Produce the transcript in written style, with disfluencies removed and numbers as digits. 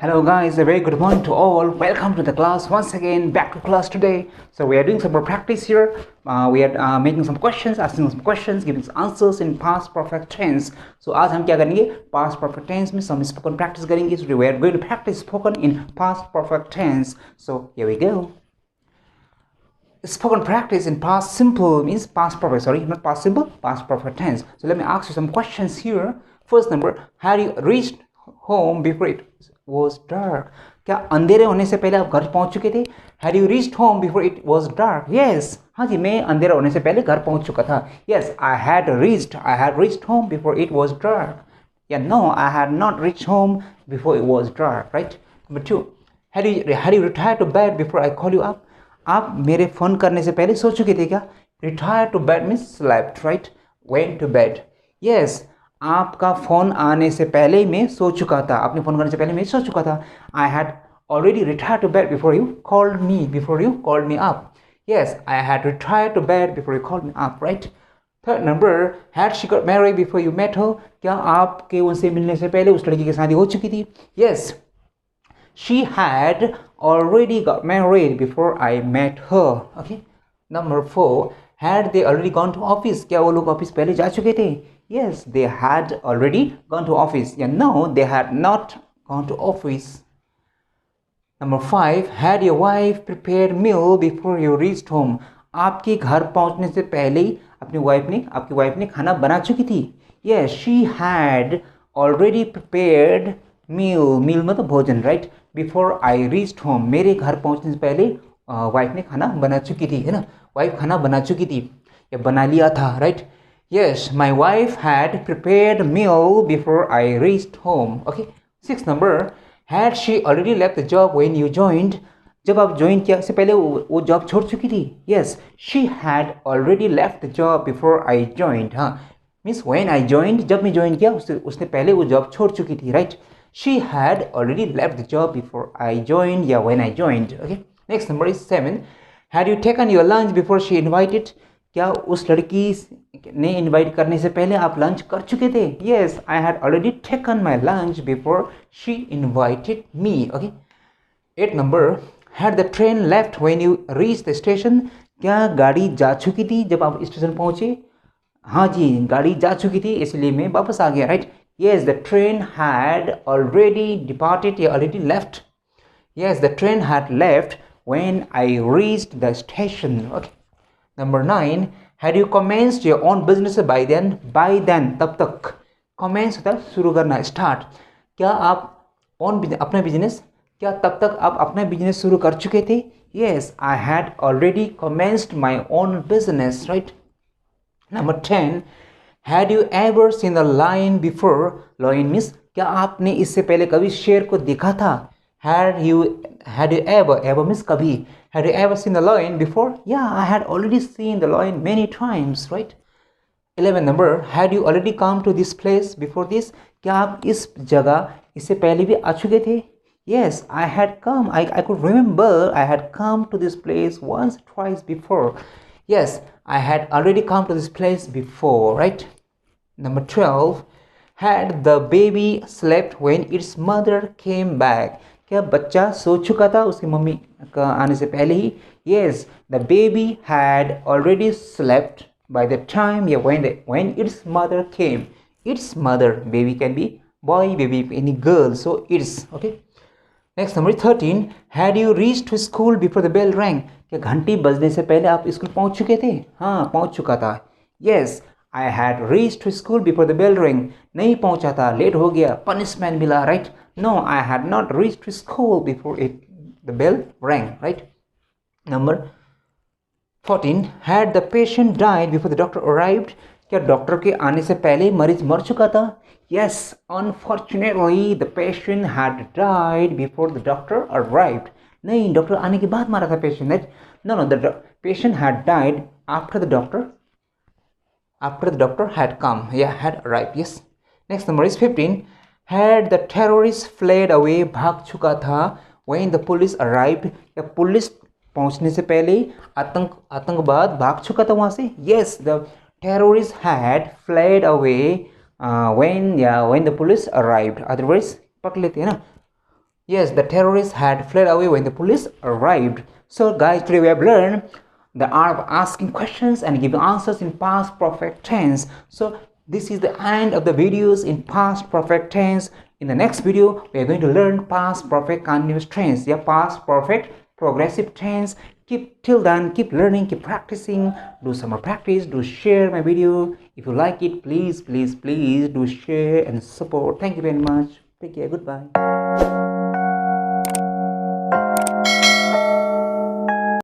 Hello guys, a very good morning to all. Welcome to the class once again. Back to class today. So we are doing some more practice here. We are making some questions, asking some questions, giving answers in past perfect tense. So आज हम क्या करेंगे? Past perfect tense में some spoken practice करेंगे. So we are going to practice spoken in past perfect tense. So here we go. Spoken practice in past simple means past perfect. Sorry, not past simple, past perfect tense. So let me ask you some questions here. First number, have you reached home before it was dark? क्या अंधेरे होने से पहले आप घर पहुंच चुके थे? Had you reached home before it was dark? Yes. हाँ जी, मैं अंधेरा होने से पहले घर पहुंच चुका था. Yes, I had reached home before it was dark. Yeah, no, I had not reached home before it was dark, right? Number two, had you retired to bed before I call you up? आप मेरे phone करने से पहले सो चुके थे क्या? Retire to bed means slept, right? Went to bed. Yes, आपका phone आने से पहले मैं सो चुका था. आपने फोन करने से पहले मैं सो चुका था. I had already retired to bed before you called me up. Yes, I had retired to bed before you called me up, right? Third number, had she got married before you met her? क्या आपके उनसे मिलने से पहले उस लड़की की शादी हो चुकी थी? Yes, she had already got married before I met her. Okay. Number four, had they already gone to office? क्या वो लोग ऑफिस पहले जा चुके थे? Yes, they had already gone to office. Yeah, no, they had not gone to office. Number five, had your wife prepared meal before you reached home? आपके घर पहुंचने से पहले ही आपकी वाइफ ने खाना बना चुकी थी. Yes, she had already prepared meal मतलब भोजन, right? Before I reached home. मेरे घर पहुंचने से पहले वाइफ ने खाना बना चुकी थी, है ना? वाइफ खाना बना चुकी थी या बना लिया था, right? Yes, my wife had prepared meal before I reached home. Okay. Sixth number, had she already left the job when you joined? जब आप ज्वाइन किया इससे पहले वो जॉब छोड़ चुकी थी. Yes, she had already left the job before I joined. हाँ, मीन्स when I joined, जब मैं ज्वाइन किया उसने पहले वो जॉब छोड़ चुकी थी, right? She had already left the job before I joined, या when I joined. Okay. Next number is 7. Had you taken your lunch before she invited? क्या उस लड़की ने इनवाइट करने से पहले आप लंच कर चुके थे? Yes, I had already taken my lunch before she invited me. Okay. 8 number, had the train left when you reached the station? क्या गाड़ी जा चुकी थी जब आप स्टेशन पहुंचे? हाँ जी, गाड़ी जा चुकी थी इसलिए मैं वापस आ गया, right? Yes, the train had already departed, या already left. Yes, the train had left when I reached the station. Okay. Number 9, had you commenced your own business by then? By then, तब तक. Commence होता है शुरू करना, start. क्या आप अपना बिजनेस, क्या तब तक आप अपना बिजनेस शुरू कर चुके थे? Yes, I had already commenced my own business, right? Number 10, had you ever seen the lion before? Lion means क्या आपने इससे पहले कभी शेर को देखा था? Had you ever means कभी. Had you ever seen the lion before? Yeah, I had already seen the lion many times, right? 11 number, had you already come to this place before this? क्या आप इस जगह इससे पहले भी आ चुके थे? Yes, I had come. I could remember I had come to this place once, twice before. Yes, I had already come to this place before, right? Number 12, had the baby slept when its mother came back? क्या बच्चा सो चुका था उसकी mummy का आने से पहले ही? Yes, the baby had already slept by the time, yeah, when its mother came. Its mother, baby can be boy, baby any girl, so it's okay. Next number 13, had you reached to school before the bell rang? क्या घंटी बजने से पहले आप school पहुंच चुके थे? हाँ, पहुंच चुका था. Yes, I had reached to school before the bell rang. नहीं पहुंचा था, लेट हो गया, पनिशमेंट मिला, right? No, I had not reached to school before the bell rang, right? Number 14, had the patient died before the doctor arrived? क्या doctor के आने से पहले मरीज मर चुका था? Yes, unfortunately the patient had died before the doctor arrived. नहीं, डॉक्टर आने के बाद मारा था patient, right? No, the patient had died after the doctor had come, yeah, had arrived. Yes. Next number is 15, had the terrorist fled away? भाग चुका था when the police arrived? या पुलिस पहुंचने से पहले आतंकवाद भाग चुका था वहां से? Yes, the terrorists had fled away when the police arrived. Otherwise पकड़ लेते हैं ना. Yes, the terrorists had fled away when the police arrived. So guys, today we have learned the art of asking questions and giving answers in past perfect tense. So this is the end of the videos in past perfect tense. In the next video, we are going to learn past perfect continuous tense. Yeah, past perfect progressive tense. Keep till then, keep learning, keep practicing. Do some more practice. Do share my video. If you like it, please do share and support. Thank you very much. Take care. Goodbye.